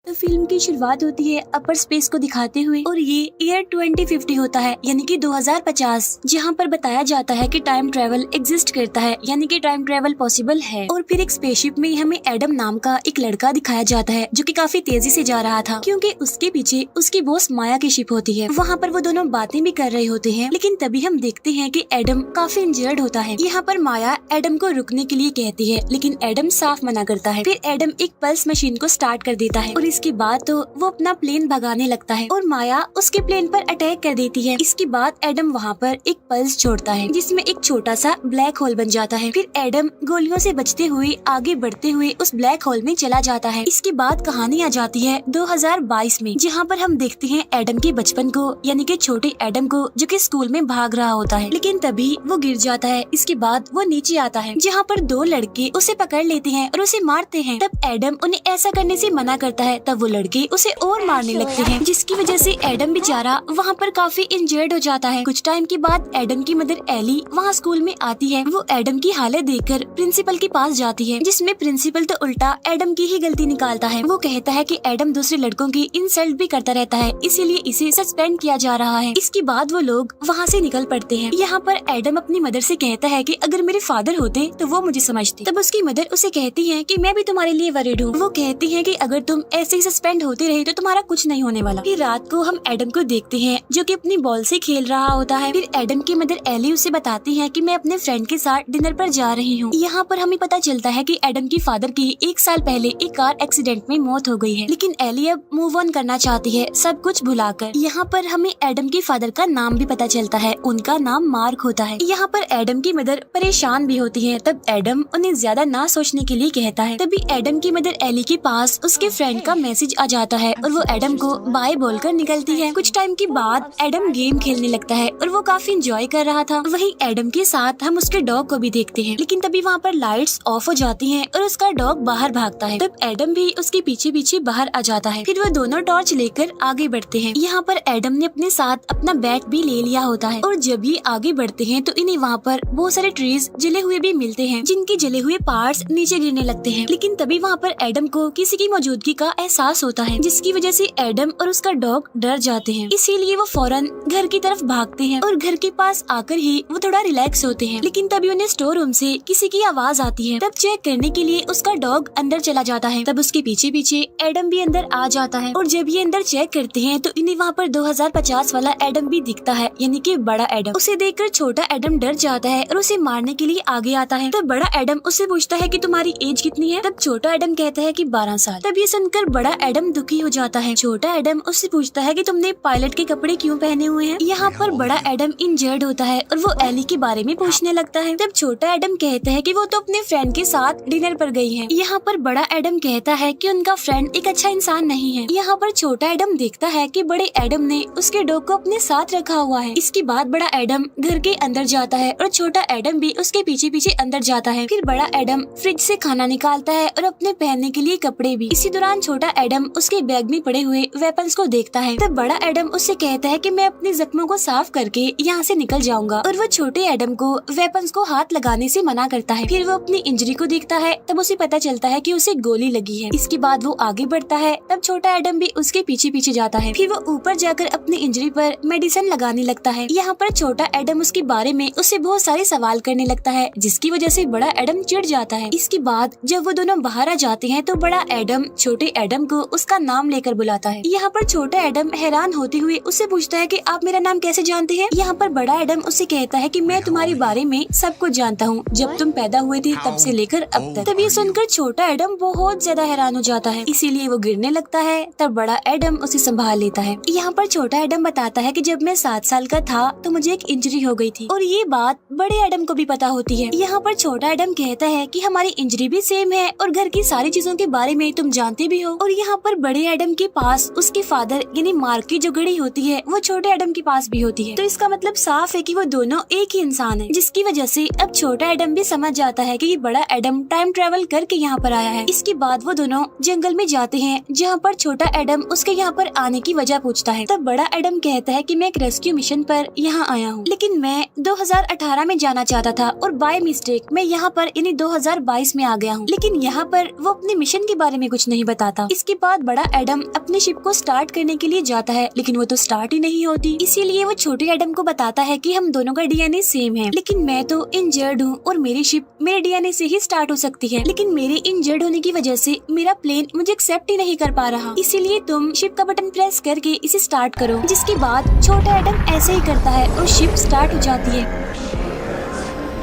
तो फिल्म की शुरुआत होती है अपर स्पेस को दिखाते हुए और ये ईयर 2050 होता है यानी कि 2050, जहाँ पर बताया जाता है कि टाइम ट्रेवल एग्जिस्ट करता है यानी कि टाइम ट्रेवल पॉसिबल है। और फिर एक स्पेसशिप में हमें एडम नाम का एक लड़का दिखाया जाता है जो कि काफी तेजी से जा रहा था क्योंकि उसके पीछे उसकी बॉस माया की शिप होती है। वहाँ पर वो दोनों बातें भी कर रहे होते हैं, लेकिन तभी हम देखते हैं कि एडम काफी इंजर्ड होता है। यहाँ पर माया एडम को रुकने के लिए कहती है, लेकिन एडम साफ मना करता है। फिर एडम एक पल्स मशीन को स्टार्ट कर देता है और इसके बाद तो वो अपना प्लेन भगाने लगता है और माया उसके प्लेन पर अटैक कर देती है। इसके बाद एडम वहाँ पर एक पल्स छोड़ता है जिसमें एक छोटा सा ब्लैक होल बन जाता है। फिर एडम गोलियों से बचते हुए आगे बढ़ते हुए उस ब्लैक होल में चला जाता है। इसके बाद कहानी आ जाती है 2022 में, जहाँ पर हम देखते हैं एडम के बचपन को यानी कि छोटे एडम को जो कि स्कूल में भाग रहा होता है, लेकिन तभी वो गिर जाता है। इसके बाद वो नीचे आता है जहाँ पर दो लड़के उसे पकड़ लेते हैं और उसे मारते हैं। तब एडम उन्हें ऐसा करने से मना करता है, तब वो लड़के उसे और मारने लगते हैं, जिसकी वजह से एडम बेचारा वहाँ पर काफी इंजर्ड हो जाता है। कुछ टाइम के बाद एडम की मदर एली वहाँ स्कूल में आती है। वो एडम की हालत देखकर प्रिंसिपल के पास जाती है, जिसमें प्रिंसिपल तो उल्टा एडम की ही गलती निकालता है। वो कहता है कि एडम दूसरे लड़कों की इंसल्ट भी करता रहता है, इसीलिए इसे सस्पेंड किया जा रहा है। इसके बाद वो लोग वहाँ से निकल पड़ते हैं। यहाँ पर एडम अपनी मदर से कहता है कि अगर मेरे फादर होते तो वो मुझे समझते। तब उसकी मदर उसे कहती है कि मैं भी तुम्हारे लिए वरीड हूँ। वो कहती है कि अगर तुम ऐसे ही सस्पेंड होते रहे तो तुम्हारा कुछ नहीं होने वाला। फिर रात को हम एडम को देखते हैं जो कि अपनी बॉल से खेल रहा होता है। फिर एडम की मदर एली उसे बताती है कि मैं अपने फ्रेंड के साथ डिनर पर जा रही हूँ। यहाँ पर हमें पता चलता है कि एडम की फादर की 1 साल पहले एक कार एक्सीडेंट में मौत हो गई है, लेकिन एली अब मूव ऑन करना चाहती है सब कुछ भुलाकर। यहाँ पर हमें एडम के फादर का नाम भी पता चलता है, उनका नाम मार्क होता है। यहाँ पर एडम की मदर परेशान भी होती है, तब एडम उन्हें ज्यादा ना सोचने के लिए कहता है। तभी एडम की मदर एली के पास उसके फ्रेंड का मैसेज आ जाता है और वो एडम को बाय बोलकर निकलती है। कुछ टाइम के बाद एडम गेम खेलने लगता है और वो काफी इंजॉय कर रहा था। वहीं एडम के साथ हम उसके डॉग को भी देखते हैं, लेकिन तभी वहाँ पर लाइट्स ऑफ हो जाती हैं और उसका डॉग बाहर भागता है। तब एडम भी उसके पीछे पीछे बाहर आ जाता है। फिर वो दोनों टॉर्च लेकर आगे बढ़ते हैं। यहाँ पर एडम ने अपने साथ अपना बैट भी ले लिया होता है और जब ये आगे बढ़ते हैं तो इन्हें वहाँ पर बहुत सारे ट्रीज जले हुए भी मिलते हैं, जिनके जले हुए पार्ट्स नीचे गिरने लगते हैं। लेकिन तभी वहाँ पर एडम को किसी की मौजूदगी का एहसास होता है, जिसकी वजह से एडम और उसका डॉग डर जाते हैं। इसीलिए वो फौरन घर की तरफ भागते हैं और घर के पास आकर ही वो थोड़ा रिलैक्स होते हैं। लेकिन तभी उन्हें स्टोर रूम से किसी की आवाज आती है। तब चेक करने के लिए उसका डॉग अंदर चला जाता है। तब उसके पीछे पीछे एडम भी अंदर आ जाता है और जब ये अंदर चेक करते हैं तो इन्हें वहाँ पर 2050 वाला एडम भी दिखता है, यानी कि बड़ा एडम। उसे देखकर छोटा एडम डर जाता है और उसे मारने के लिए आगे आता है। तब बड़ा एडम उससे पूछता है कि तुम्हारी एज कितनी है? तब छोटा एडम कहता है कि 12 साल। तब ये सुनकर बड़ा एडम दुखी हो जाता है। छोटा एडम उससे पूछता है कि तुमने पायलट के कपड़े क्यों पहने हुए हैं? यहाँ पर बड़ा एडम इंजर्ड होता है और वो एली के बारे में पूछने लगता है। तब छोटा एडम कहता है कि वो तो अपने फ्रेंड के साथ डिनर पर गई है। यहाँ पर बड़ा एडम कहता है कि उनका फ्रेंड एक अच्छा इंसान नहीं है। यहाँ पर छोटा एडम देखता है कि बड़े एडम ने उसके डॉग को अपने साथ रखा हुआ है। इसके बाद बड़ा एडम घर के अंदर जाता है और छोटा एडम भी उसके पीछे पीछे अंदर जाता है। फिर बड़ा एडम फ्रिज से खाना निकालता है और अपने पहनने के लिए कपड़े भी। इसी दौरान छोटा एडम उसके बैग में पड़े हुए वेपन्स को देखता है। तब बड़ा एडम उससे कहता है कि मैं अपने जख्मों को साफ करके यहाँ से निकल जाऊंगा और वो छोटे एडम को वेपन्स को हाथ लगाने से मना करता है। फिर वो अपनी इंजरी को देखता है, तब उसे पता चलता है कि उसे गोली लगी है। इसके बाद वो आगे बढ़ता है, तब छोटा एडम भी उसके पीछे पीछे जाता है। फिर वो ऊपर जाकर अपनी इंजरी पर मेडिसिन लगाने लगता है। यहाँ पर छोटा एडम उसके बारे में उससे बहुत सारे सवाल करने लगता है, जिसकी वजह से बड़ा एडम चिढ़ जाता है। इसके बाद जब वो दोनों बाहर आ जाते हैं तो बड़ा एडम छोटे एडम को उसका नाम लेकर बुलाता है। यहाँ पर छोटा एडम हैरान होते हुए उससे पूछता है कि आप मेरा नाम कैसे जानते हैं? यहाँ पर बड़ा एडम उससे कहता है कि मैं तुम्हारे बारे में सब कुछ जानता हूँ, जब तुम पैदा हुए थे तब से लेकर अब तक। तब ये सुनकर छोटा एडम बहुत ज्यादा हैरान हो जाता है, इसीलिए वो गिरने लगता है। तब बड़ा एडम उसे संभाल लेता है। यहाँ पर छोटा एडम बताता है कि जब मैं 7 साल का था तो मुझे एक इंजरी हो गई थी और ये बात बड़े एडम को भी पता होती है। यहाँ पर छोटा एडम कहता है कि हमारी इंजरी भी सेम है और घर की सारी चीजों के बारे में तुम जानते भी हो। और यहाँ पर बड़े एडम के पास उसके फादर यानी मार्क की जो घड़ी होती है वो छोटे एडम के पास भी होती है। तो इसका मतलब साफ है कि वो दोनों एक ही इंसान है, जिसकी वजह से अब छोटा एडम भी समझ जाता है कि ये बड़ा एडम टाइम ट्रेवल करके यहाँ पर आया है। इसके बाद वो दोनों जंगल में जाते हैं, जहाँ पर छोटा एडम उसके यहाँ पर आने की वजह पूछता है। तब बड़ा एडम कहता है कि मैं एक रेस्क्यू मिशन पर यहाँ आया हूँ, लेकिन मैं 2018 में जाना चाहता था और बाय मिस्टेक मैं यहाँ पर यानी 2022 में आ गया हूँ। लेकिन यहाँ पर वो अपने मिशन के बारे में कुछ नहीं बताता। इसके बाद बड़ा एडम अपने शिप को स्टार्ट करने के लिए जाता है, लेकिन वो तो स्टार्ट ही नहीं होती। इसीलिए वो छोटे एडम को बताता है कि हम दोनों का डीएनए सेम है, लेकिन मैं तो इंजर्ड हूँ और मेरी शिप मेरे डीएनए से ही स्टार्ट हो सकती है, लेकिन मेरे इंजर्ड होने की वजह से मेरा प्लेन मुझे एक्सेप्ट ही नहीं कर पा रहा। इसीलिए तुम शिप का बटन प्रेस करके इसे स्टार्ट करो। जिसके बाद छोटा एडम ऐसे ही करता है और शिप स्टार्ट हो जाती है।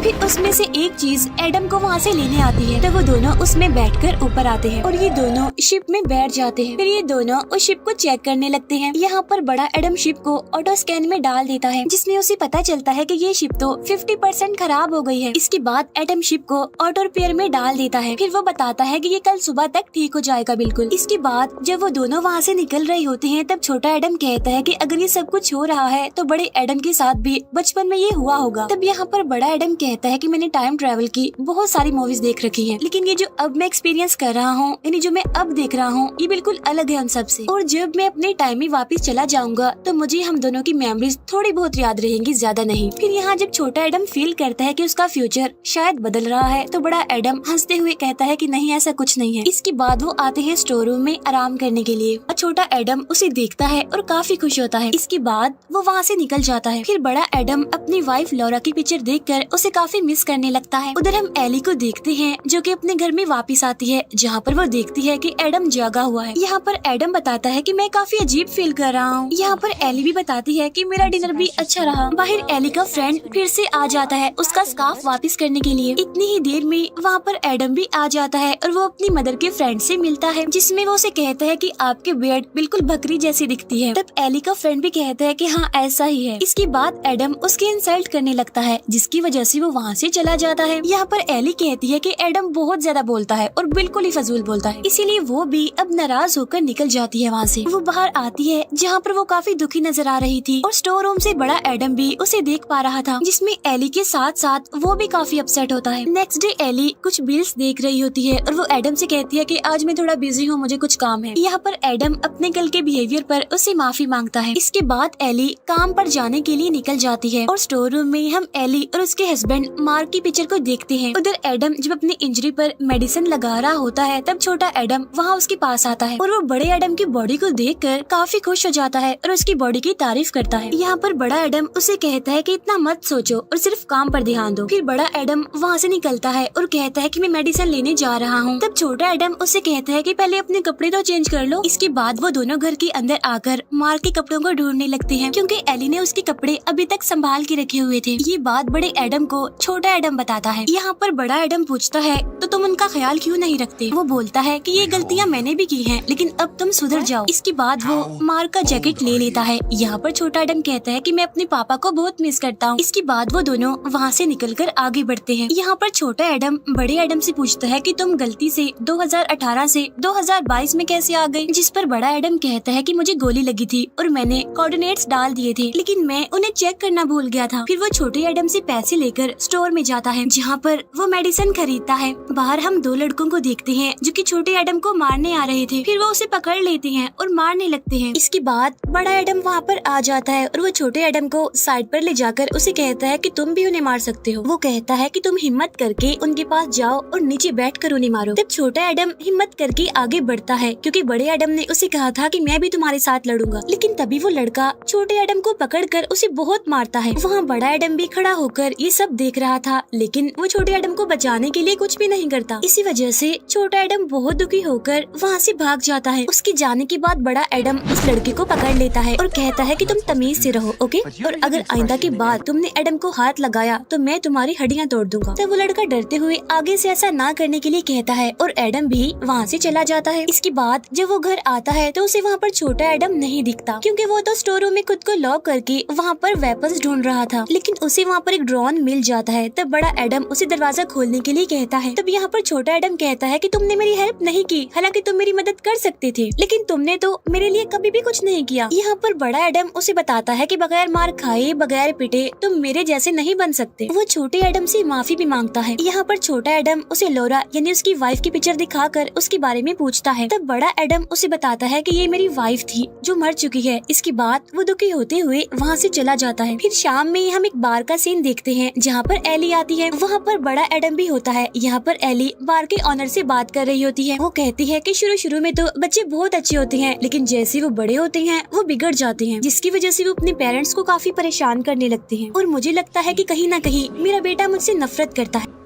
फिर उसमें से एक चीज एडम को वहाँ से लेने आती है, तो वो दोनों उसमें बैठकर ऊपर आते हैं और ये दोनों शिप में बैठ जाते हैं। फिर ये दोनों उस शिप को चेक करने लगते हैं। यहाँ पर बड़ा एडम शिप को ऑटो स्कैन में डाल देता है, जिसमें उसे पता चलता है कि ये शिप तो 50% खराब हो गई है। इसके बाद एडम शिप को ऑटो रिपेयर में डाल देता है। फिर वो बताता है कि ये कल सुबह तक ठीक हो जाएगा बिल्कुल। इसके बाद जब वो दोनों वहाँ से निकल रहे होते हैं, तब छोटा एडम कहता है कि अगर ये सब कुछ हो रहा है तो बड़े एडम के साथ भी बचपन में ये हुआ होगा। तब यहाँ पर बड़ा एडम कहता है कि मैंने टाइम ट्रैवल की बहुत सारी मूवीज देख रखी है, लेकिन ये जो अब मैं एक्सपीरियंस कर रहा हूँ, यानी जो मैं अब देख रहा हूँ, ये बिल्कुल अलग है उन सब से। और जब मैं अपने टाइम में वापस चला जाऊंगा तो मुझे हम दोनों की मेमोरीज थोड़ी बहुत याद रहेंगी, ज्यादा नहीं। फिर यहाँ जब छोटा एडम फील करता है कि उसका फ्यूचर शायद बदल रहा है, तो बड़ा एडम हंसते हुए कहता है कि नहीं, ऐसा कुछ नहीं है। इसके बाद वो आते हैं स्टोर रूम में आराम करने के लिए और छोटा एडम उसे देखता है और काफी खुश होता है। इसके बाद वो वहाँ से निकल जाता है। फिर बड़ा एडम अपनी वाइफ लॉरा की पिक्चर देखकर उसे काफी मिस करने लगता है। उधर हम एली को देखते हैं जो कि अपने घर में वापस आती है, जहाँ पर वो देखती है कि एडम जागा हुआ है। यहाँ पर एडम बताता है कि मैं काफी अजीब फील कर रहा हूँ। यहाँ पर एली भी बताती है कि मेरा डिनर भी अच्छा रहा। बाहर एली का फ्रेंड फिर से आ जाता है उसका स्कार्फ वापस करने के लिए। इतनी ही देर में वहाँ पर एडम भी आ जाता है और वो अपनी मदर के फ्रेंड से मिलता है, जिसमें वो उसे कहता है कि आपके बियर्ड बिल्कुल बकरी जैसी दिखती है। तब एली का फ्रेंड भी कहता है कि हाँ ऐसा ही है। इसके बाद एडम उसकी इंसल्ट करने लगता है, जिसकी वजह से वो वहाँ से चला जाता है। यहाँ पर एली कहती है कि एडम बहुत ज्यादा बोलता है और बिल्कुल ही फजूल बोलता है, इसीलिए वो भी अब नाराज होकर निकल जाती है वहाँ से। वो बाहर आती है जहाँ पर वो काफी दुखी नजर आ रही थी और स्टोर रूम से बड़ा एडम भी उसे देख पा रहा था, जिसमें एली के साथ साथ वो भी काफी अपसेट होता है। नेक्स्ट डे एली कुछ बिल्स देख रही होती है और वो एडम से कहती है कि आज मैं थोड़ा बिजी हूँ, मुझे कुछ काम है। यहाँ पर एडम अपने कल के बिहेवियर पर उससे माफी मांगता है। इसके बाद एली काम पर जाने के लिए निकल जाती है और स्टोर रूम में हम एली और उसके हस्बैंड मार्क की पिक्चर को देखते हैं। उधर एडम जब अपनी इंजरी पर मेडिसिन लगा रहा होता है, तब छोटा एडम वहाँ उसके पास आता है और वो बड़े एडम की बॉडी को देखकर काफी खुश हो जाता है और उसकी बॉडी की तारीफ करता है। यहाँ पर बड़ा एडम उसे कहता है कि इतना मत सोचो और सिर्फ काम पर ध्यान दो। फिर बड़ा एडम वहाँ से निकलता है और कहता है कि मैं मेडिसिन लेने जा रहा हूँ। तब छोटा एडम उसे कहता है कि पहले अपने कपड़े तो चेंज कर लो। इसके बाद वो दोनों घर के अंदर आकर मार्क के कपड़ों को ढूंढने लगते हैं, क्योंकि एली ने उसके कपड़े अभी तक संभाल के रखे हुए थे। ये बात बड़े एडम को छोटा एडम बताता है। यहाँ पर बड़ा एडम पूछता है तो तुम उनका ख्याल क्यों नहीं रखते? वो बोलता है कि ये गलतियाँ मैंने भी की हैं, लेकिन अब तुम सुधर जाओ। इसके बाद वो मार्क का जैकेट ले लेता है। यहाँ पर छोटा एडम कहता है कि मैं अपने पापा को बहुत मिस करता हूँ। इसके बाद वो दोनों वहाँ से निकलकर आगे बढ़ते हैं। यहाँ पर छोटा एडम बड़े एडम से पूछता है कि तुम गलती से 2018 से 2022 में कैसे आ गए? जिस पर बड़ा एडम कहता है कि मुझे गोली लगी थी और मैंने कोऑर्डिनेट्स डाल दिए थे, लेकिन मैं उन्हें चेक करना भूल गया था। फिर वो छोटे एडम से पैसे लेकर स्टोर में जाता है, जहाँ पर वो मेडिसिन खरीदता है। बाहर हम दो लड़कों को देखते हैं जो कि छोटे एडम को मारने आ रहे थे। फिर वो उसे पकड़ लेते हैं और मारने लगते हैं। इसके बाद बड़ा एडम वहाँ पर आ जाता है और वो छोटे एडम को साइड पर ले जाकर उसे कहता है कि तुम भी उन्हें मार सकते हो। वो कहता है कि तुम हिम्मत करके उनके पास जाओ और नीचे बैठकर उन्हें मारो। तब छोटा एडम हिम्मत करके आगे बढ़ता है, क्योंकि बड़े एडम ने उसे कहा था कि मैं भी तुम्हारे साथ लड़ूंगा। लेकिन तभी वो लड़का छोटे एडम को पकड़कर उसे बहुत मारता है। वहाँ बड़ा एडम भी खड़ा होकर ये सब देख रहा था, लेकिन वो छोटे एडम को बचाने के लिए कुछ भी नहीं करता। इसी वजह से छोटा एडम बहुत दुखी होकर वहाँ से भाग जाता है। उसके जाने के बाद बड़ा एडम उस लड़के को पकड़ लेता है और कहता है कि तुम तमीज से रहो, ओके? और अगर आइंदा के बाद तुमने एडम को हाथ लगाया तो मैं तुम्हारी हड्डियाँ तोड़ दूंगा। तब वो लड़का डरते हुए आगे से ऐसा ना करने के लिए कहता है और एडम भी वहाँ से चला जाता है। इसके बाद जब वो घर आता है तो उसे वहाँ पर छोटा एडम नहीं दिखता, क्योंकि वो तो स्टोर रूम में खुद को लॉक करके वहाँ पर वेपन्स ढूंढ रहा था। लेकिन उसे वहाँ पर एक ड्रोन मिल जाता है। तब बड़ा एडम उसे दरवाजा खोलने के लिए कहता है। तब यहाँ पर छोटा एडम कहता है कि तुमने मेरी हेल्प नहीं की, हालांकि तुम मेरी मदद कर सकते थे, लेकिन तुमने तो मेरे लिए कभी भी कुछ नहीं किया। यहाँ पर बड़ा एडम उसे बताता है कि बगैर मार खाए बगैर पिटे तुम मेरे जैसे नहीं बन सकते। वो छोटे एडम से माफी भी मांगता है। यहाँ पर छोटा एडम उसे लॉरा यानी उसकी वाइफ की पिक्चर दिखाकर उसके बारे में पूछता है। तब बड़ा एडम उसे बताता है कि ये मेरी वाइफ थी जो मर चुकी है। इसके बाद वो दुखी होते हुए वहाँ से चला जाता है। फिर शाम में हम एक बार का सीन देखते हैं, जहाँ पर एली आती है। वहाँ पर बड़ा एडम भी होता है। यहाँ पर एली बार के ऑनर से बात कर रही होती है। वो कहती है कि शुरू में तो बच्चे बहुत अच्छे होते हैं, लेकिन जैसे वो बड़े होते हैं वो बिगड़ जाते हैं, जिसकी वजह से वो अपने पेरेंट्स को काफी परेशान करने लगते हैं। और मुझे लगता है कि कहीं ना कहीं मेरा बेटा मुझसे नफरत करता है।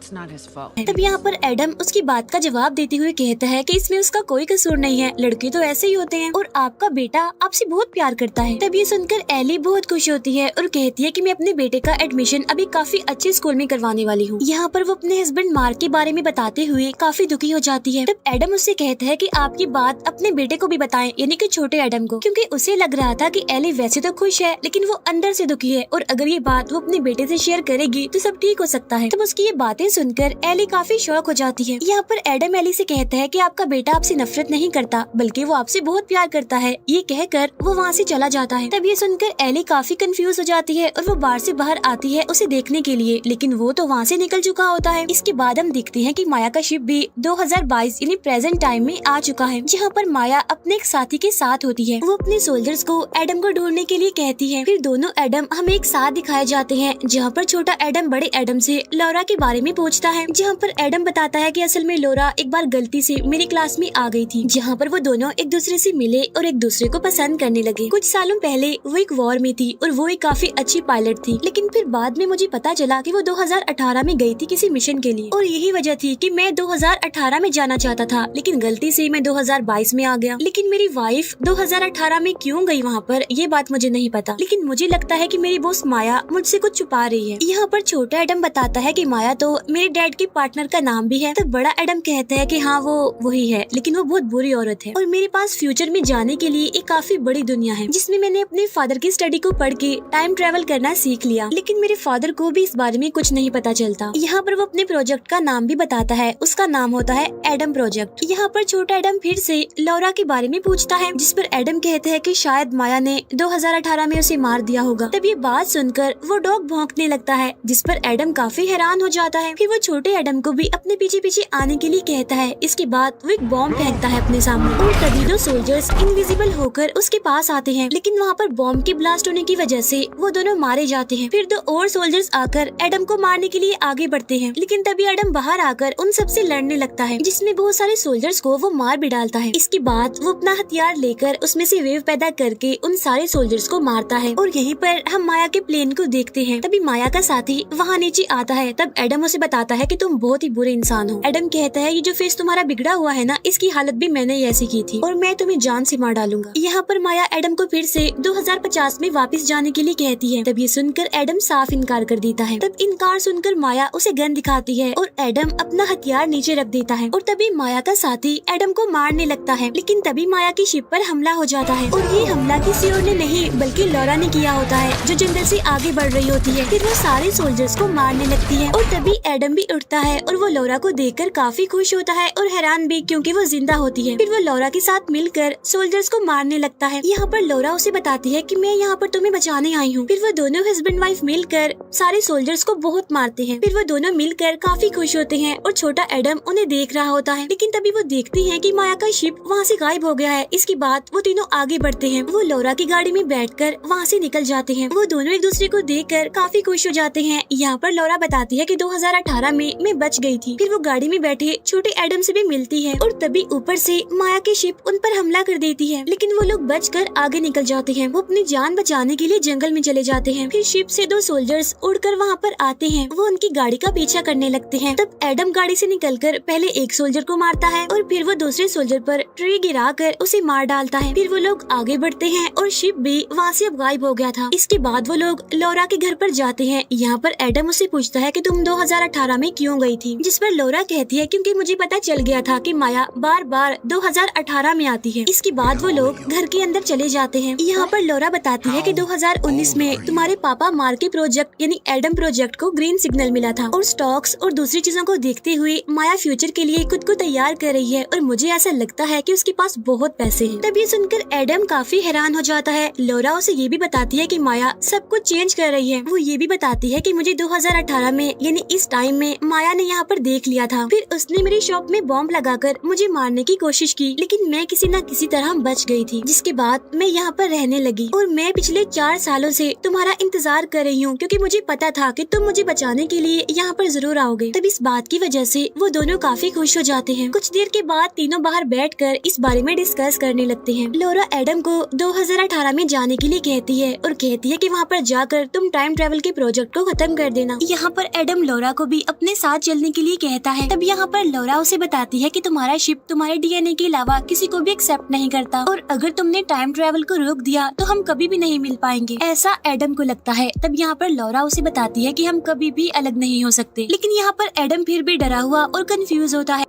तब यहाँ पर एडम उसकी बात का जवाब देते हुए कहता है कि इसमें उसका कोई कसूर नहीं है, लड़के तो ऐसे ही होते हैं और आपका बेटा आपसे बहुत प्यार करता है। तब ये सुनकर एली बहुत खुश होती है और कहती है कि मैं अपने बेटे का एडमिशन अभी काफी अच्छे स्कूल में करवाने वाली हूँ। यहाँ पर वो अपने हस्बैंड मार्क के बारे में बताते हुए काफी दुखी हो जाती है। तब एडम उससे कहता है कि आप ये बात अपने बेटे को भी बताएं, यानी कि छोटे एडम को, क्योंकि उसे लग रहा था कि एली वैसे तो खुश है लेकिन वो अंदर से दुखी है और अगर ये बात वो अपने बेटे से शेयर करेगी तो सब ठीक हो सकता है। तब उसकी ये बातें सुनकर एली काफी शौक हो जाती है। यहाँ पर एडम एली से कहता है कि आपका बेटा आपसे नफरत नहीं करता बल्कि वो आपसे बहुत प्यार करता है। ये कहकर वो वहाँ से चला जाता है। तब ये सुनकर एली काफी कंफ्यूज हो जाती है और वो बार से बाहर आती है उसे देखने के लिए, लेकिन वो तो वहाँ से निकल चुका होता है। इसके बाद हम देखते हैं कि माया का शिप भी 2022 यानी प्रेजेंट टाइम में आ चुका है, जहाँ पर माया अपने एक साथी के साथ होती है। वो अपने सोल्जर्स को एडम को ढूंढने के लिए कहती है। फिर दोनों एडम हमें एक साथ दिखाए जाते हैं, जहाँ पर छोटा एडम बड़े एडम से लौरा के बारे में पूछता है, जहाँ पर एडम बताता है कि असल में लौरा एक बार गलती से मेरी क्लास में आ गई थी, जहाँ पर वो दोनों एक दूसरे से मिले और एक दूसरे को पसंद करने लगे। कुछ सालों पहले वो एक वॉर में थी और वो एक काफी अच्छी पायलट थी, लेकिन फिर बाद में मुझे पता चला कि वो 2018 में गई थी किसी मिशन के लिए और यही वजह थी कि मैं 2018 में जाना चाहता था, लेकिन गलती से मैं 2022 में आ गया। लेकिन मेरी वाइफ 2018 में क्यों गई वहाँ पर, ये बात मुझे नहीं पता, लेकिन मुझे लगता है कि मेरी बॉस माया मुझसे कुछ छुपा रही है। यहाँ पर छोटा एडम बताता है कि माया तो मेरे डैड के पार्टनर का नाम भी है। तो बड़ा एडम कहता है कि हाँ वो वही है, लेकिन वो बहुत बुरी औरत है और मेरे पास फ्यूचर में जाने के लिए एक काफी बड़ी दुनिया है, जिसमें मैंने अपने फादर की स्टडी को पढ़ के टाइम ट्रेवल करना सीख लिया, लेकिन मेरे फादर को भी इस बारे में कुछ नहीं पता चलता। यहाँ पर वो अपने प्रोजेक्ट का नाम भी बताता है, उसका नाम होता है एडम प्रोजेक्ट। यहाँ पर छोटा एडम फिर से लौरा के बारे में पूछता है, जिस पर एडम कहते हैं कि शायद माया ने 2018 में उसे मार दिया होगा। तब ये बात सुनकर वो डॉग भौंकने लगता है, जिस पर एडम काफी हैरान हो जाता है। फिर वो छोटे एडम को भी अपने पीछे पीछे आने के लिए कहता है। इसके बाद वो एक बॉम्ब फेंकता है अपने सामने और तभी दो सोल्जर्स इनविजिबल होकर उसके पास आते हैं, लेकिन वहाँ पर बॉम्ब के ब्लास्ट होने की वजह से वो दोनों मारे जाते हैं। फिर दो और सोल्जर्स आकर एडम को मारने के लिए आगे बढ़ते हैं, लेकिन तभी एडम बाहर आकर उन सबसे लड़ने लगता है, जिसमें बहुत सारे सोल्जर्स को वो मार भी डालता है। इसके बाद वो अपना हथियार लेकर उसमें से वेव पैदा करके उन सारे सोल्जर्स को मारता है और यहीं पर हम माया के प्लेन को देखते हैं। तभी माया का साथी वहाँ नीचे आता है। तब एडम उसे बताता है कि तुम बहुत ही बुरे इंसान हो। एडम कहता है ये जो फेस तुम्हारा बिगड़ा हुआ है ना, इसकी हालत भी मैंने ही ऐसी की थी और मैं तुम्हें जान से मार डालूंगा। यहाँ पर माया एडम को फिर से 2050 में वापस जाने के लिए कहती है। तब ये सुनकर एडम साफ इनकार कर देता है। तब इनकार सुनकर माया उसे गन दिखाती है और एडम अपना हथियार नीचे रख देता है और तभी माया का साथी एडम को मारने लगता है, लेकिन तभी माया की शिप पर हमला हो जाता है और ये हमला किसी और ने नहीं बल्कि लौरा ने किया होता है, जो जंगल से आगे बढ़ रही होती है। फिर वो सारे सोल्जर्स को मारने लगती है और तभी एडम भी उठता है और वो लौरा को देखकर काफी खुश होता है और हैरान भी, क्योंकि वो जिंदा होती है। फिर वो लौरा के साथ मिलकर सोल्जर्स को मारने लगता है। यहाँ पर लौरा उसे बताती है कि मैं यहाँ पर तुम्हें बचाने आई हूँ। फिर वो दोनों हस्बैंड वाइफ मिलकर सारे सोल्जर्स को बहुत मारते हैं। फिर वो दोनों मिलकर काफी खुश होते हैं और छोटा एडम उन्हें देख रहा होता है, लेकिन तभी वो देखते हैं कि माया का शिप वहाँ से गायब हो गया है। इसके बाद वो तीनों आगे बढ़ते हैं। वो लौरा की गाड़ी में बैठकर वहाँ से निकल जाते हैं। वो दोनों एक दूसरे को देखकर काफी खुश हो जाते हैं। यहाँ पर लौरा बताती है कि 2018 में मैं बच गई थी। फिर वो गाड़ी में बैठे छोटे एडम से भी मिलती है और तभी ऊपर से माया की शिप उन पर हमला कर देती है, लेकिन वो लोग बचकर आगे निकल जाते हैं। वो अपनी जान बचाने के लिए जंगल में चले जाते हैं। फिर शिप से दो सोल्जर्स उड़कर वहाँ पर आते हैं। वो उनकी गाड़ी का पीछा करने लगते हैं। तब एडम गाड़ी से निकलकर पहले एक सोल्जर को मारता है और फिर वो दूसरे सोल्जर पर ट्री गिराकर उसे मार डालता है। फिर वो लोग आगे बढ़ते हैं और शिप भी वहाँ से अब गायब हो गया था। इसके बाद वो लोग लौरा के घर पर जाते हैं। यहाँ पर एडम उससे पूछता है कि तुम 2018 में क्यों गई थी, जिस पर लौरा कहती है क्योंकि मुझे पता चल गया था कि माया बार बार 2018 में आती है। इसके बाद वो लोग घर के अंदर चले जाते हैं। यहाँ पर लौरा बताती है कि 2019 में तुम्हारे पापा मार्क के प्रोजेक्ट यानी एडम प्रोजेक्ट को ग्रीन सिग्नल मिला था और स्टॉक्स और दूसरी चीजों को देखते हुए माया फ्यूचर के लिए खुद को तैयार कर रही है और मुझे ऐसा लगता है कि उसके पास बहुत पैसे हैं। तब ये सुनकर एडम काफी हैरान हो जाता है। लौरा उसे ये भी बताती है कि माया सब कुछ चेंज कर रही है। वो ये भी बताती है कि मुझे 2018 में यानी इस टाइम टाइम में माया ने यहाँ पर देख लिया था। फिर उसने मेरी शॉप में बॉम्ब लगाकर मुझे मारने की कोशिश की, लेकिन मैं किसी न किसी तरह बच गई थी। जिसके बाद मैं यहाँ पर रहने लगी और मैं पिछले 4 सालों से तुम्हारा इंतजार कर रही हूँ, क्योंकि मुझे पता था कि तुम मुझे बचाने के लिए यहाँ पर जरूर आओगे। तब इस बात की वजह से वो दोनों काफी खुश हो जाते हैं। कुछ देर के बाद तीनों बाहर बैठकर इस बारे में डिस्कस करने लगते हैं। लौरा एडम को 2018 में जाने के लिए कहती है और कहती है कि वहाँ पर जाकर तुम टाइम ट्रेवल के प्रोजेक्ट को खत्म कर देना। यहाँ पर एडम लौरा को भी अपने साथ चलने के लिए कहता है। तब यहाँ पर लौरा उसे बताती है कि तुम्हारा शिप तुम्हारे डीएनए के अलावा किसी को भी एक्सेप्ट नहीं करता और अगर तुमने टाइम ट्रेवल को रोक दिया तो हम कभी भी नहीं मिल पाएंगे, ऐसा एडम को लगता है। तब यहाँ पर लौरा उसे बताती है कि हम कभी भी अलग नहीं हो सकते, लेकिन यहाँ पर एडम फिर भी डरा हुआ और कंफ्यूज होता है।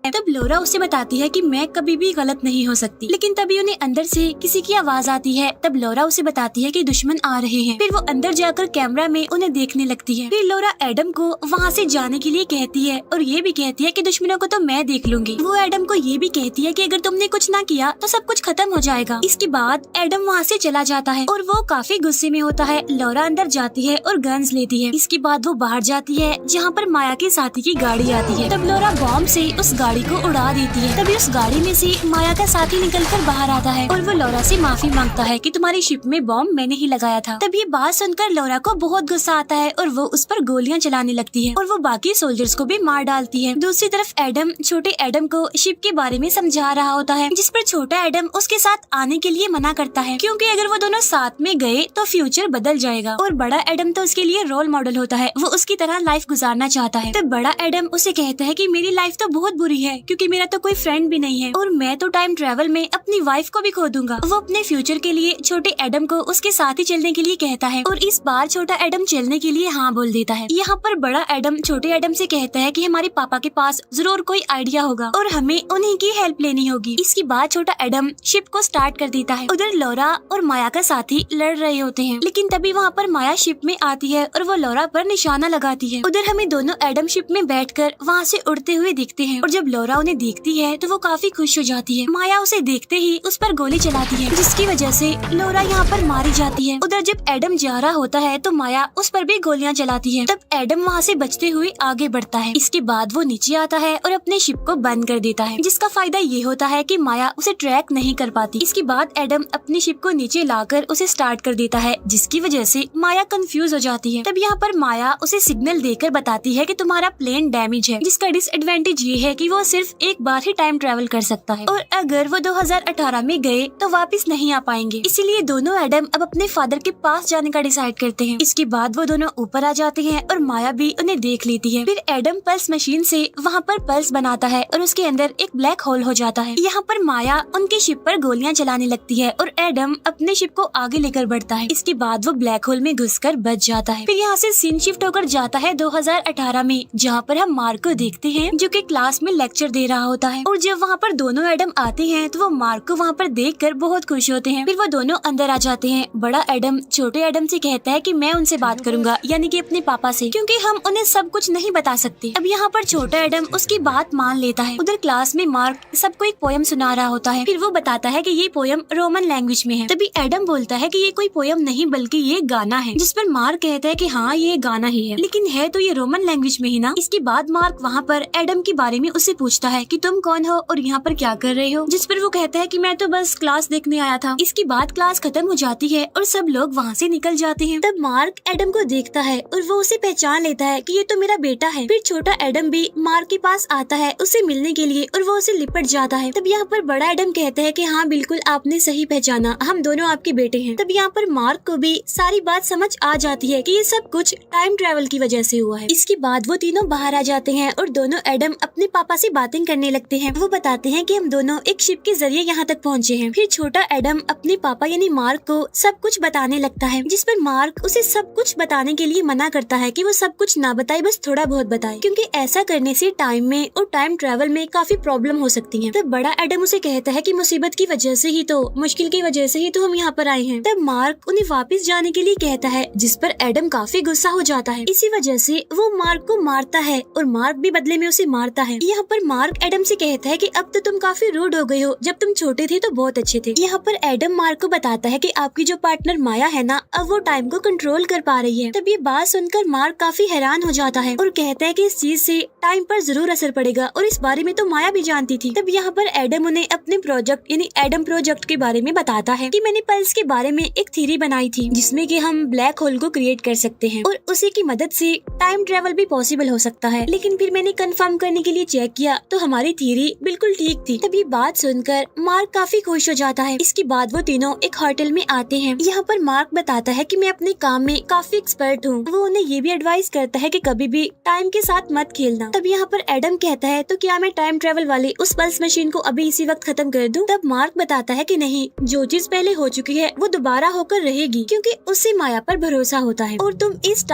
तब लौरा उसे बताती है कि मैं कभी भी गलत नहीं हो सकती, लेकिन तभी उन्हें अंदर से किसी की आवाज आती है। तब लौरा उसे बताती है कि दुश्मन आ रहे हैं। फिर वो अंदर जाकर कैमरा में उन्हें देखने लगती है। फिर लौरा एडम को वहाँ से जाने के लिए कहती है और ये भी कहती है कि दुश्मनों को तो मैं देख लूंगी। वो एडम को ये भी कहती है कि अगर तुमने कुछ ना किया तो सब कुछ खत्म हो जाएगा। इसके बाद एडम वहाँ से चला जाता है और वो काफी गुस्से में होता है। लौरा अंदर जाती है और गन्स लेती है। इसके बाद वो बाहर जाती है जहाँ पर माया के साथी की गाड़ी आती है। तब लौरा बॉम्ब से उस गाड़ी को उड़ा देती है। तभी उस गाड़ी में से माया का साथी निकलकर बाहर आता है और वो लौरा से माफी मांगता है कि तुम्हारी शिप में बॉम्ब मैंने ही लगाया था। तब ये बात सुनकर लौरा को बहुत गुस्सा आता है और वो उस पर गोलियां चलाने लगती है और वो बाकी सोल्जर्स को भी मार डालती है। दूसरी तरफ एडम छोटे एडम को शिप के बारे में समझा रहा होता है, जिस पर छोटा एडम उसके साथ आने के लिए मना करता है, क्योंकि अगर वो दोनों साथ में गए तो फ्यूचर बदल जाएगा और बड़ा एडम तो उसके लिए रोल मॉडल होता है। वो उसकी तरह लाइफ गुजारना चाहता है। तब बड़ा एडम उसे कहता है कि मेरी लाइफ तो बहुत बुरी है, क्योंकि मेरा तो कोई फ्रेंड भी नहीं है और मैं तो टाइम ट्रेवल में अपनी वाइफ को भी खो दूंगा। वो अपने फ्यूचर के लिए छोटे एडम को उसके साथ ही चलने के लिए कहता है और इस बार छोटा एडम चलने के लिए हाँ बोल देता है। यहाँ पर बड़ा एडम छोटे एडम से कहता है कि हमारे पापा के पास जरूर कोई आइडिया होगा और हमें उन्हीं की हेल्प लेनी होगी। इसके बाद छोटा एडम शिप को स्टार्ट कर देता है। उधर लौरा और माया का साथी लड़ रहे होते हैं, लेकिन तभी वहाँ पर माया शिप में आती है और वो लौरा पर निशाना लगाती है। उधर हमें दोनों एडम शिप में बैठकर वहाँ से उड़ते हुए दिखते हैं और जब लौरा उन्हें देखती है तो वो काफी खुश हो जाती है। माया उसे देखते ही उस पर गोली चलाती है, जिसकी वजह से लौरा यहाँ पर मारी जाती है। उधर जब एडम जा रहा होता है तो माया उस पर भी गोलियां चलाती है। तब एडम वहाँ से बचते हुए आगे बढ़ता है। इसके बाद वो नीचे आता है और अपने शिप को बंद कर देता है, जिसका फायदा ये होता है कि माया उसे ट्रैक नहीं कर पाती। इसके बाद एडम अपनी शिप को नीचे लाकर उसे स्टार्ट कर देता है, जिसकी वजह से माया कंफ्यूज हो जाती है। तब यहाँ पर माया उसे सिग्नल देकर बताती है कि तुम्हारा प्लेन डैमेज है, जिसका डिसएडवांटेज ये है कि वो सिर्फ एक बार ही टाइम ट्रेवल कर सकता है और अगर वो 2018 में गए तो वापस नहीं आ पाएंगे। इसीलिए दोनों एडम अब अपने फादर के पास जाने का डिसाइड करते हैं। इसके बाद वो दोनों ऊपर आ जाते हैं और माया भी उन्हें देख लेती है। फिर एडम पल्स मशीन से वहाँ पर पल्स बनाता है और उसके अंदर एक ब्लैक होल हो जाता है। यहाँ पर माया उनकी शिप पर गोलियां चलाने लगती है और एडम अपने शिप को आगे लेकर बढ़ता है। इसके बाद वो ब्लैक होल में घुसकर बच जाता है। फिर यहाँ से सीन शिफ्ट होकर जाता है 2018 में, जहाँ पर हम मार्क को देखते हैं जो कि क्लास में लेक्चर दे रहा होता है। और जब वहाँ पर दोनों एडम आते हैं तो वो मार्क को वहाँ पर देखकर बहुत खुश होते हैं। फिर वो दोनों अंदर आ जाते हैं। बड़ा एडम छोटे एडम से कहता है कि मैं उनसे बात करूंगा, यानी कि अपने पापा से, क्योंकि हम उन्हें सब कुछ नहीं बता सकते। अब यहाँ पर छोटा एडम उसकी बात मान लेता है। उधर क्लास में मार्क सबको एक पोयम सुना रहा होता है। फिर वो बताता है कि ये पोयम रोमन लैंग्वेज में है। तभी एडम बोलता है कि ये कोई पोयम नहीं बल्कि ये गाना है, जिस पर मार्क कहता है कि हाँ ये गाना ही है, लेकिन है तो ये रोमन लैंग्वेज में ही ना। इसके बाद मार्क वहाँ पर एडम के बारे में उससे पूछता है कि तुम कौन हो और यहाँ पर क्या कर रहे हो, जिस पर वो कहता है कि मैं तो बस क्लास देखने आया था। इसके बाद क्लास खत्म हो जाती है और सब लोग वहाँ से निकल जाते हैं। तब मार्क एडम को देखता है और वो उसे पहचान लेता है कि ये तो मेरा बेटा है। फिर छोटा एडम भी मार्क के पास आता है उसे मिलने के लिए और वो उसे लिपट जाता है। तब यहाँ पर बड़ा एडम कहता है कि हाँ बिल्कुल आपने सही पहचाना, हम दोनों आपके बेटे हैं। तब यहाँ पर मार्क को भी सारी बात समझ आ जाती है कि ये सब कुछ टाइम ट्रेवल की वजह से हुआ है। इसके बाद वो तीनों बाहर आ जाते हैं और दोनों एडम अपने पापा से बातें करने लगते हैं। वो बताते हैं कि हम दोनों एक शिप के जरिए यहाँ तक पहुँचे हैं। फिर छोटा एडम अपने पापा यानी मार्क को सब कुछ बताने लगता है, जिस पर मार्क उसे सब कुछ बताने के लिए मना करता है कि वो सब कुछ ना बताए, बस थोड़ा बहुत बताए, क्योंकि ऐसा करने से टाइम में और टाइम ट्रेवल में काफी प्रॉब्लम हो सकती है। तब बड़ा एडम उसे कहता है कि मुसीबत की वजह से ही तो, मुश्किल की वजह से ही तो हम यहाँ पर आए हैं। तब मार्क उन्हें वापस जाने के लिए कहता है, जिस पर एडम काफी गुस्सा हो जाता है। इसी वजह से वो मार्क को मारता है और मार्क भी बदले में उसे मारता है। यहाँ पर मार्क एडम से कहता है कि अब तो तुम काफी रूड हो गए हो, जब तुम छोटे थे तो बहुत अच्छे थे। यहाँ पर एडम मार्क को बताता है कि आपकी जो पार्टनर माया है ना, अब वो टाइम को कंट्रोल कर पा रही है। तब ये बात सुनकर मार्क काफी हैरान हो जाता है और कहता है कि इस चीज से टाइम पर जरूर असर पड़ेगा और इस बारे में तो माया भी जानती थी। तब यहाँ पर एडम उन्हें अपने प्रोजेक्ट यानी एडम प्रोजेक्ट के बारे में बताता है कि मैंने पल्स के बारे में एक थ्योरी बनाई थी जिसमें कि हम ब्लैक होल को क्रिएट कर सकते हैं और उसी की मदद से टाइम ट्रेवल भी पॉसिबल हो सकता है। लेकिन फिर मैंने कंफर्म करने के लिए चेक किया तो हमारी थ्योरी बिल्कुल ठीक थी। तभी बात सुनकर मार्क काफी खुश हो जाता है। इसके बाद वो तीनों एक होटल में आते हैं। यहाँ पर मार्क बताता है कि मैं अपने काम में काफी एक्सपर्ट हूँ। वो उन्हें ये भी एडवाइस करता है कि कभी भी टाइम के साथ मत खेलना। तब यहाँ पर एडम कहता है तो क्या मैं टाइम ट्रेवल वाली उस पल्स मशीन को अभी इसी वक्त खत्म कर दूं? तब मार्क बताता है कि नहीं, जो चीज पहले हो चुकी है वो दोबारा होकर रहेगी क्योंकि उससे माया पर भरोसा होता है और तुम इस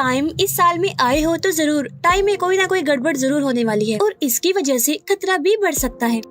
साल में आए हो तो जरूर टाइम में कोई ना कोई गड़बड़ जरूर होने वाली है और इसकी वजह से खतरा भी बढ़ सकता है।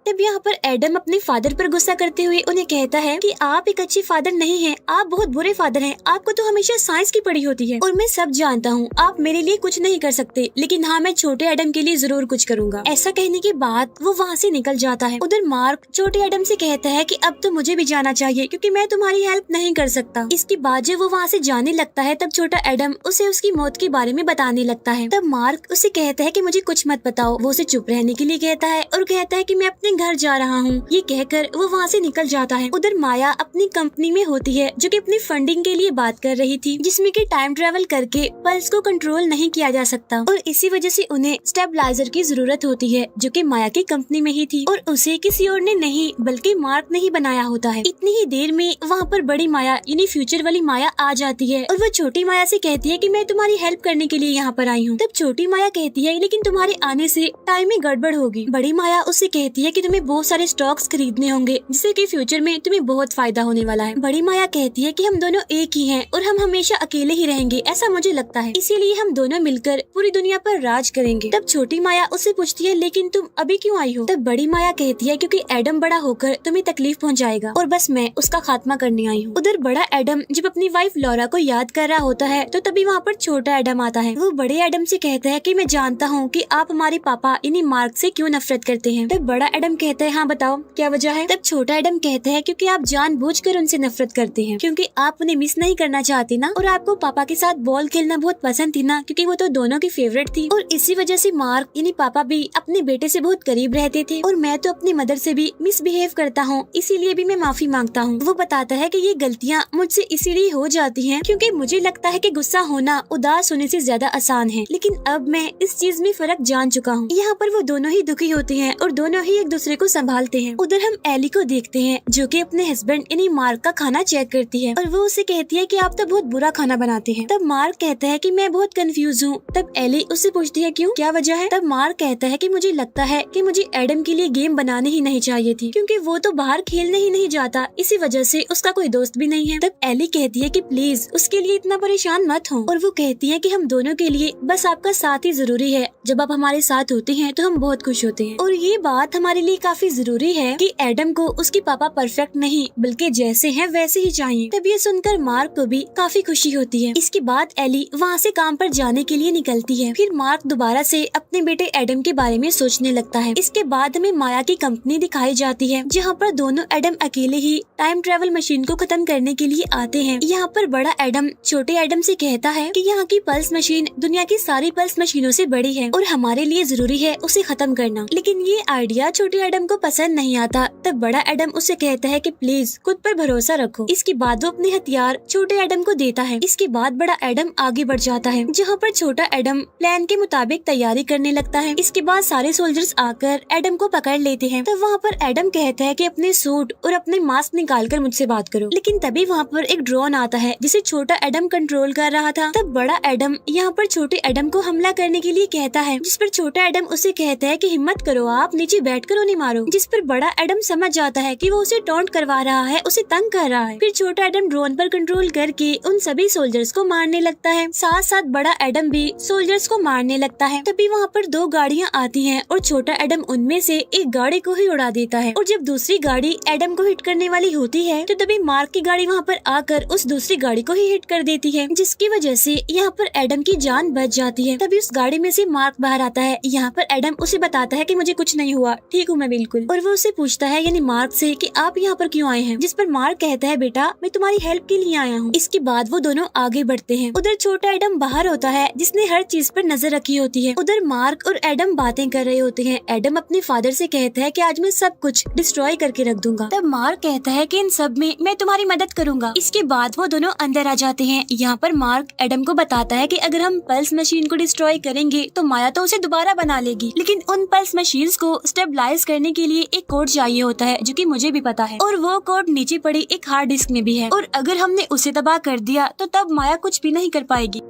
तब यहाँ पर एडम अपने फादर पर गुस्सा करते हुए उन्हें कहता है कि आप एक अच्छे फादर नहीं हैं, आप बहुत बुरे फादर हैं। आपको तो हमेशा साइंस की पढ़ी होती है और मैं सब जानता हूँ, आप मेरे लिए कुछ नहीं कर सकते, लेकिन हाँ मैं छोटे एडम के लिए जरूर कुछ करूँगा। ऐसा कहने के बाद वो वहाँ से निकल जाता है। उधर मार्क छोटे एडम से कहता है कि अब तो मुझे भी जाना चाहिए क्योंकि मैं तुम्हारी हेल्प नहीं कर सकता। इसके बाद जब वो वहाँ से जाने लगता है तब छोटा एडम उसे उसकी मौत के बारे में बताने लगता है। तब मार्क उसे कहता है कि मुझे कुछ मत बताओ। वो उसे चुप रहने के लिए कहता है और कहता है कि मैं अपने घर जा रहा हूँ। ये कहकर वो वहाँ से निकल जाता है। उधर माया अपनी कंपनी में होती है जो कि अपनी फंडिंग के लिए बात कर रही थी जिसमें कि टाइम ट्रेवल करके पल्स को कंट्रोल नहीं किया जा सकता और इसी वजह से उन्हें स्टेबलाइजर की जरूरत होती है जो कि माया की कंपनी में ही थी और उसे किसी और ने नहीं बल्कि मार्क ने ही बनाया होता है। इतनी ही देर में वहाँ पर बड़ी माया यानी फ्यूचर वाली माया आ जाती है और वो छोटी माया से कहती है कि मैं तुम्हारी हेल्प करने के लिए यहाँ पर आई हूँ। तब छोटी माया कहती है लेकिन तुम्हारे आने से टाइम में गड़बड़ होगी। बड़ी माया उससे कहती है कि तुम्हें बहुत सारे स्टॉक्स खरीदने होंगे जिससे कि फ्यूचर में तुम्हें बहुत फायदा होने वाला है। बड़ी माया कहती है कि हम दोनों एक ही हैं और हम हमेशा अकेले ही रहेंगे, ऐसा मुझे लगता है, इसीलिए हम दोनों मिलकर पूरी दुनिया पर राज करेंगे। तब छोटी माया उससे पूछती है लेकिन तुम अभी क्यों आई हो? तब बड़ी माया कहती है क्योंकि एडम बड़ा होकर तुम्हें तकलीफ पहुंचाएगा और बस मैं उसका खात्मा करने आई हूँ। उधर बड़ा एडम जब अपनी वाइफ लॉरा को याद कर रहा होता है तो तभी वहाँ पर छोटा एडम आता है। वो बड़े एडम से कहता है कि मैं जानता हूँ कि आप हमारे पापा यानी मार्क से क्यों नफरत करते हैं। तब बड़ा एडम कहता है हाँ बताओ क्या वजह है? तब छोटा एडम कहता है क्योंकि आप जानबूझकर उनसे नफरत करते हैं क्योंकि आप उन्हें मिस नहीं करना चाहते ना और आपको पापा के साथ बॉल खेलना बहुत पसंद थी ना क्योंकि वो तो दोनों की फेवरेट थी और इसी वजह से मार्क यानी पापा भी अपने बेटे से बहुत करीब रहते थे और मैं तो अपनी मदर से भी मिसबिहेव करता हूँ, इसीलिए भी मैं माफी मांगता हूँ। वो बताता है कि ये गलतियाँ मुझसे इसीलिए हो जाती हैं क्योंकि मुझे लगता है कि गुस्सा होना उदास होने से ज्यादा आसान है, लेकिन अब मैं इस चीज में फर्क जान चुका हूँ। यहाँ पर वो दोनों ही दुखी होते हैं और दोनों ही एक दूसरे को संभालते हैं। उधर हम एली को देखते हैं जो कि अपने हस्बैंड यानी मार्क का खाना चेक करती है और वो उसे कहती है कि आप तो बहुत बुरा खाना बनाते हैं। तब मार्क कहता है कि मैं बहुत कंफ्यूज हूँ। तब एली उससे पूछती है क्यों, क्या वजह है? तब मार्क कहता है कि मुझे लगता है कि मुझे एडम के लिए गेम बनाने ही नहीं चाहिए थी क्योंकि वो तो बाहर खेलने ही नहीं जाता, इसी वजह से उसका कोई दोस्त भी नहीं है। तब एली कहती है कि प्लीज उसके लिए इतना परेशान मत हो और वो कहती है कि हम दोनों के लिए बस आपका साथ ही जरूरी है, जब आप हमारे साथ होते हैं तो हम बहुत खुश होते हैं और ये बात हमारे लिए काफी जरूरी है कि एडम को उसके पापा परफेक्ट नहीं बल्कि जैसे हैं वैसे ही चाहिए। तब ये सुनकर मार्क को भी काफी खुशी होती है। इसके बाद एली वहाँ से काम पर जाने के लिए निकलती है। फिर मार्क दोबारा से अपने बेटे एडम के बारे में सोचने लगता है। इसके बाद हमें माया की कंपनी दिखाई जाती है जहाँ पर दोनों एडम अकेले ही टाइम ट्रेवल मशीन को खत्म करने के लिए आते हैं। यहाँ पर बड़ा एडम छोटे एडम से कहता है कि यहाँ की पल्स मशीन दुनिया की सारी पल्स मशीनों से बड़ी है और हमारे लिए जरूरी है उसे खत्म करना, लेकिन ये आइडिया छोटे एडम को पसंद नहीं आता। तब बड़ा एडम उसे कहता है कि प्लीज खुद पर भरोसा रखो। इसके बाद वो अपने हथियार छोटे एडम को देता है। इसके बाद बड़ा एडम आगे बढ़ जाता है जहाँ पर छोटा एडम प्लान के मुताबिक तैयारी करने लगता है। इसके बाद सारे सोल्जर्स आकर एडम को पकड़ लेते हैं। तब वहाँ पर एडम कहता है कि अपने सूट और अपने मास्क निकालकर मुझसे बात करो, लेकिन तभी वहाँ पर एक ड्रोन आता है जिसे छोटा एडम कंट्रोल कर रहा था। तब बड़ा एडम यहाँ पर छोटे एडम को हमला करने के लिए कहता है, जिस पर छोटा एडम उसे कहता है कि हिम्मत करो, आप नीचे बैठकर नहीं मारो। जिस पर बड़ा एडम समझ जाता है कि वो उसे टॉन्ट करवा रहा है, उसे तंग कर रहा है। फिर छोटा एडम ड्रोन पर कंट्रोल करके उन सभी सोल्जर्स को मारने लगता है। साथ साथ बड़ा एडम भी सोल्जर्स को मारने लगता है। तभी वहाँ पर 2 गाड़ियाँ आती हैं और छोटा एडम उनमें से एक गाड़ी को ही उड़ा देता है। और जब दूसरी गाड़ी एडम को हिट करने वाली होती है तो तभी मार्क की गाड़ी वहाँ पर आकर उस दूसरी गाड़ी को ही हिट कर देती है, जिसकी वजह से यहाँ पर एडम की जान बच जाती है। तभी उस गाड़ी में से मार्क बाहर आता है। यहाँ पर एडम उसे बताता है कि मुझे कुछ नहीं हुआ, ठीक हूँ मैं बिल्कुल। और वो उसे पूछता है यानी मार्क से कि आप यहाँ पर क्यों आए हैं, जिस पर मार्क कहता है बेटा मैं तुम्हारी हेल्प के लिए आया हूँ। इसके बाद वो दोनों आगे बढ़ते हैं। उधर छोटा एडम बाहर होता है जिसने हर चीज पर नजर रखी होती है। उधर मार्क और एडम बातें कर रहे होते हैं। एडम अपने फादर से कहता है कि आज मैं सब कुछ डिस्ट्रॉय करके रख दूंगा। तब मार्क कहता है कि इन सब में मैं तुम्हारी मदद करूंगा। इसके बाद वो दोनों अंदर आ जाते हैं। यहाँ पर मार्क एडम को बताता है कि अगर हम पल्स मशीन को डिस्ट्रॉय करेंगे तो माया तो उसे दोबारा बना लेगी, लेकिन उन पल्स मशीन्स को स्टेबलाइज करने के लिए एक कोड चाहिए होता है जो कि मुझे भी पता है, और वो कोड नीचे पड़ी एक हार्ड डिस्क में भी है, और अगर हमने उसे तबाह कर दिया तो तब माया कुछ भी नहीं कर पाएगी।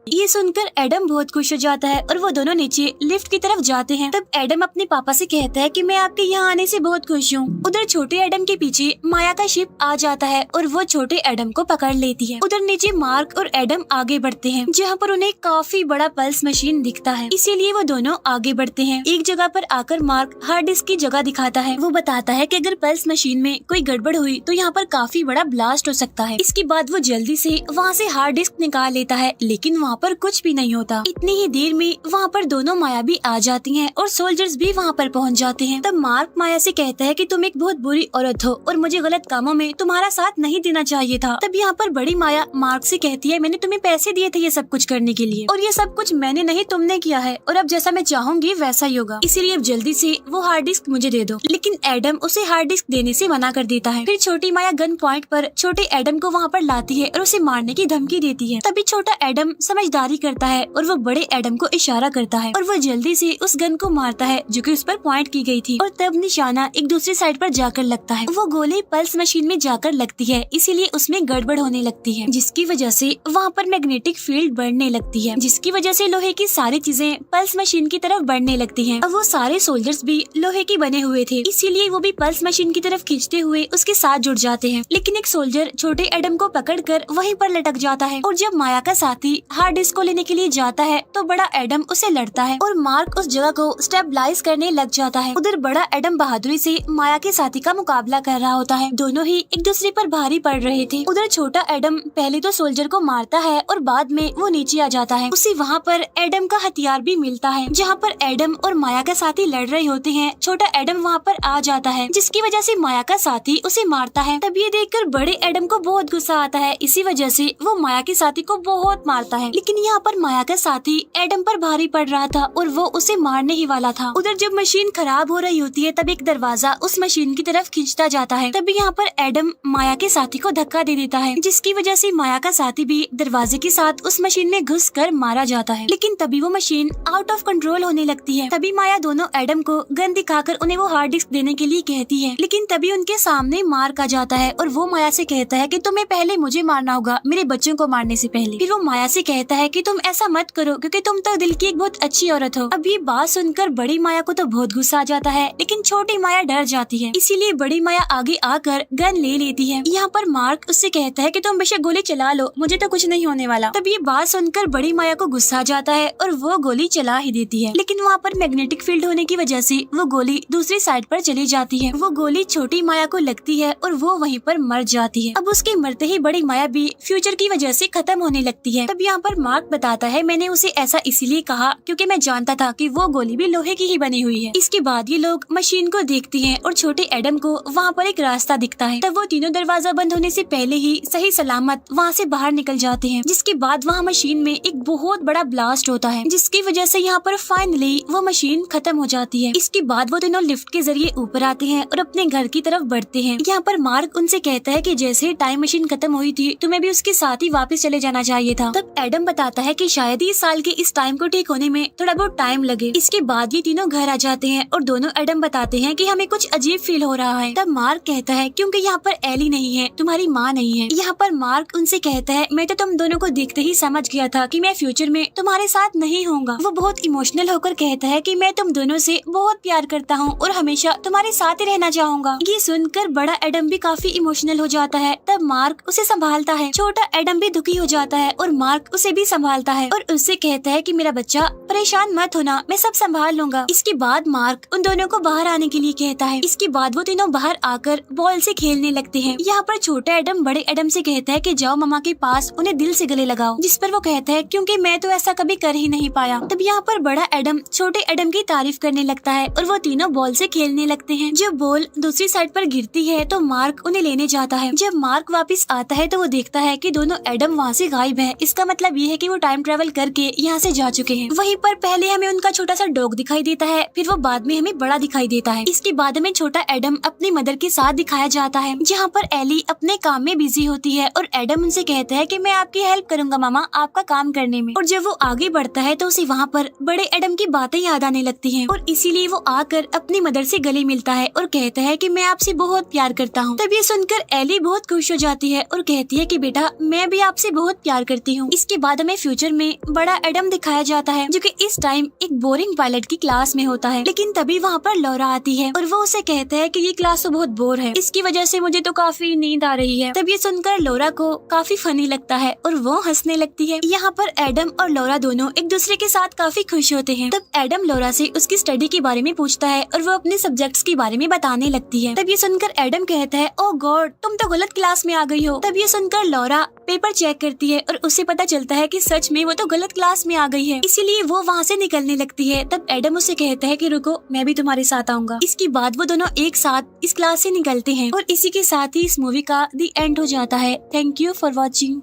ये सुनकर एडम बहुत खुश हो जाता है और वो दोनों नीचे लिफ्ट की तरफ जाते हैं। तब एडम अपने पापा से कहता है कि मैं आपके यहाँ आने से बहुत खुश हूँ। उधर छोटे एडम के पीछे माया का शिप आ जाता है और वो छोटे एडम को पकड़ लेती है। उधर नीचे मार्क और एडम आगे बढ़ते हैं जहाँ पर उन्हें काफी बड़ा पल्स मशीन दिखता है, इसीलिए वो दोनों आगे बढ़ते हैं। एक जगह पर आकर मार्क हार्ड डिस्क की जगह दिखाता है। वो बताता है कि अगर पल्स मशीन में कोई गड़बड़ हुई तो यहाँ पर काफी बड़ा ब्लास्ट हो सकता है। इसके बाद वो जल्दी से वहाँ से हार्ड डिस्क निकाल लेता है, लेकिन वहाँ पर कुछ भी नहीं होता। इतनी ही देर में वहाँ पर दोनों माया भी आ जाती हैं और सोल्जर्स भी वहाँ पर पहुँच जाते हैं। तब मार्क माया से कहता है कि तुम एक बहुत बुरी औरत हो और मुझे गलत कामों में तुम्हारा साथ नहीं देना चाहिए था। तब यहाँ पर बड़ी माया मार्क से कहती है मैंने तुम्हें पैसे दिए थे ये सब कुछ करने के लिए, और ये सब कुछ मैंने नहीं तुमने किया है, और अब जैसा मैं चाहूंगी वैसा ही होगा, इसीलिए अब जल्दी से वो हार्ड डिस्क मुझे दे दो। लेकिन एडम उसे हार्ड डिस्क देने से मना कर देता है। फिर छोटी माया गन पॉइंट पर छोटे एडम को वहाँ पर लाती है और उसे मारने की धमकी देती है। तभी छोटा एडम समझदारी करता है और वो बड़े एडम को इशारा करता है और वो जल्दी से उस गन को मारता है जो कि उस पर पॉइंट की गई थी, और तब निशाना एक दूसरी साइड पर जाकर लगता है। वो गोली पल्स मशीन में जाकर लगती है, इसीलिए उसमें गड़बड़ होने लगती है, जिसकी वजह से वहाँ पर मैग्नेटिक फील्ड बढ़ने लगती है, जिसकी वजह से लोहे की सारी चीजें पल्स मशीन की तरफ बढ़ने लगती हैं। अब वो सारे सोल्जर्स भी लोहे के बने हुए थे, इसीलिए वो भी पल्स मशीन की तरफ खींचते हुए उसके साथ जुड़ जाते हैं। लेकिन एक सोल्जर छोटे एडम को पकड़कर वहीं पर लटक जाता है, और जब माया का साथी हार्ड डिस्क को लेने के लिए जाता है तो बड़ा एडम उसे लड़ता है और मार्क उस जगह को स्टेबलाइज करने लग जाता है। उधर बड़ा एडम बहादुरी से माया के साथी का मुकाबला कर रहा होता है। दोनों ही एक दूसरे पर भारी पड़ रहे थे। उधर छोटा एडम पहले तो सोल्जर को मारता है और बाद में वो नीचे आ जाता है। उसे वहाँ पर एडम का हथियार भी मिलता है। जहाँ पर एडम और माया का साथी लड़ रहे होते हैं, छोटा एडम वहाँ पर आ जाता है, जिसकी वजह से माया का साथी उसे मारता है। तब ये देखकर बड़े एडम को बहुत गुस्सा आता है, इसी वजह से वो माया के साथी को बहुत मारता है। लेकिन यहाँ पर माया का साथी एडम पर भारी पड़ रहा था और वो उसे मारने ही वाला था। उधर जब मशीन खराब हो रही होती है तब एक दरवाजा उस मशीन की तरफ खींचता जाता है। तभी यहाँ पर एडम माया के साथी को धक्का दे देता है, जिसकी वजह से माया का साथी भी दरवाजे के साथ उस मशीन में घुसकर मारा जाता है। लेकिन तभी वो मशीन आउट ऑफ कंट्रोल होने लगती है। तभी माया दोनों एडम को गन दिखाकर उन्हें वो हार्ड डिस्क देने के लिए कहती है, लेकिन तभी उनके सामने मार्क आ जाता है और वो माया से कहता है कि तुम्हें पहले मुझे मारना होगा मेरे बच्चों को मारने से पहले। फिर वो माया से कहता है कि तुम ऐसा मत करो क्योंकि तुम तो दिल की एक बहुत अच्छी औरत हो। अब ये बात सुनकर बड़ी माया को तो बहुत गुस्सा आ जाता है, लेकिन छोटी माया डर जाती है, इसीलिए बड़ी माया आगे आकर गन ले लेती है। यहाँ पर मार्क उससे कहता है कि तुम बेशक गोली चला लो, मुझे तो कुछ नहीं होने वाला। तब ये बात सुनकर बड़ी माया को गुस्सा आ जाता है और वो गोली चला ही देती है, लेकिन वहाँ पर मैग्नेटिक फील्ड होने की वजह से वो गोली दूसरी साइड पर चली जाती है। वो गोली छोटी माया को लगती है और वो वहीं पर मर जाती है। अब उसके मरते ही बड़ी माया भी फ्यूचर की वजह से खत्म होने लगती है। तब यहाँ पर मार्क बताता है मैंने उसे ऐसा इसीलिए कहा क्योंकि मैं जानता था कि वो गोली भी लोहे की ही बनी हुई है। इसके बाद ये लोग मशीन को देखते हैं और छोटे एडम को वहाँ पर एक रास्ता दिखता है। तब वो तीनों दरवाजा बंद होने से पहले ही सही सलामत वहाँ से बाहर निकल जाते हैं। जिसके बाद वहाँ मशीन में एक बहुत बड़ा ब्लास्ट होता है, जिसकी वजह से यहाँ पर फाइनली वो मशीन खत्म हो जाती है। इसके बाद वो दोनों लिफ्ट के जरिए ऊपर आते हैं और अपने घर की तरफ बढ़ते हैं। यहाँ पर मार्क उनसे कहता है कि जैसे टाइम मशीन खत्म हुई थी तुम्हें भी उसके साथ ही वापस चले जाना चाहिए था। तब एडम बताता है कि शायद इस साल के इस टाइम को ठीक होने में थोड़ा बहुत टाइम लगे। इसके बाद ये तीनों घर आ जाते हैं और दोनों एडम बताते हैं कि हमें कुछ अजीब फील हो रहा है। तब मार्क कहता है क्योंकि यहाँ पर एली नहीं है, तुम्हारी माँ नहीं है। यहाँ पर मार्क उनसे कहता है मैं तो तुम दोनों को देखते ही समझ गया था कि मैं फ्यूचर में तुम्हारे साथ नहीं होऊंगा। वो बहुत इमोशनल होकर कहता है कि मैं तुम दोनों से बहुत प्यार करता हूँ और हमेशा तुम्हारे साथ ही रहना चाहूंगा। ये सुनकर बड़ा एडम भी काफी इमोशनल हो जाता है। तब मार्क उसे संभालता है। छोटा एडम भी दुखी हो जाता है और मार्क उसे भी संभालता है और उससे कहता है कि मेरा बच्चा परेशान मत होना, मैं सब संभाल लूंगा। इसके बाद मार्क उन दोनों को बाहर आने के लिए कहता है। इसके बाद वो तीनों बाहर आकर बॉल से खेलने लगते हैं। यहाँ पर छोटा एडम बड़े एडम से कहता है कि जाओ मामा के पास उन्हें दिल से गले लगाओ, जिस पर वो कहता है क्योंकि मैं तो ऐसा कभी कर ही नहीं पाया। तब यहाँ पर बड़ा एडम छोटे एडम की तारीफ करने लगता है और वो तीनों बॉल से खेलने लगते हैं। जब बॉल दूसरी साइड पर गिरती है तो मार्क उन्हें लेने जाता है। जब मार्क वापस आता है तो वो देखता है कि दोनों एडम वहाँ से गायब है। इसका मतलब ये है कि वो टाइम ट्रेवल करके यहाँ से जा चुके हैं। वहीं पर पहले हमें उनका छोटा सा डॉग दिखाई देता है, फिर वो बाद में हमें बड़ा दिखाई देता है। इसके बाद हमें छोटा एडम अपनी मदर के साथ दिखाया जाता है, जहाँ पर एली अपने काम में बिजी होती है और एडम उनसे कहता है कि मैं आपकी हेल्प करूंगा मामा आपका काम करने में। और जब वो आगे बढ़ता है तो उसे वहाँ पर बड़े एडम की बातें याद आने लगती हैं और इसीलिए वो आकर अपनी मदर से गले मिलता है और कहता है कि मैं आपसे बहुत प्यार करता हूँ। तब ये सुनकर एली बहुत खुश हो जाती है और कहती है कि बेटा मैं भी आपसे बहुत प्यार करती हूँ। इसके बाद हमें फ्यूचर में बड़ा एडम दिखाया जाता है, जो कि इस टाइम एक बोरिंग पायलट की क्लास में होता है। लेकिन तभी वहाँ पर लौरा आती है और वो उसे कहता है कि ये क्लास तो बहुत बोर है, इसकी वजह से मुझे तो काफी नींद आ रही है। तब ये सुनकर लौरा को काफी फनी लगता है और वो हंसने लगती है। यहाँ पर एडम और लौरा दोनों एक दूसरे के साथ काफी खुश होते हैं। तब एडम लौरा से उसकी स्टडी के बारे में पूछता है और वो अपने सब्जेक्ट्स के बारे में बताने लगती है। तब ये सुनकर एडम कहता है ओह गॉड तुम तो गलत क्लास में आ गई हो। तब ये सुनकर लौरा पेपर चेक करती है और उससे पता चलता है कि सच में वो तो गलत क्लास में आ गई है, इसीलिए वो वहाँ से निकलने लगती है। तब एडम उसे कहता है कि रुको मैं भी तुम्हारे साथ आऊंगा। इसके बाद वो दोनों एक साथ इस क्लास से निकलते हैं और इसी के साथ ही इस मूवी का दी एंड हो जाता है। Thank you for watching.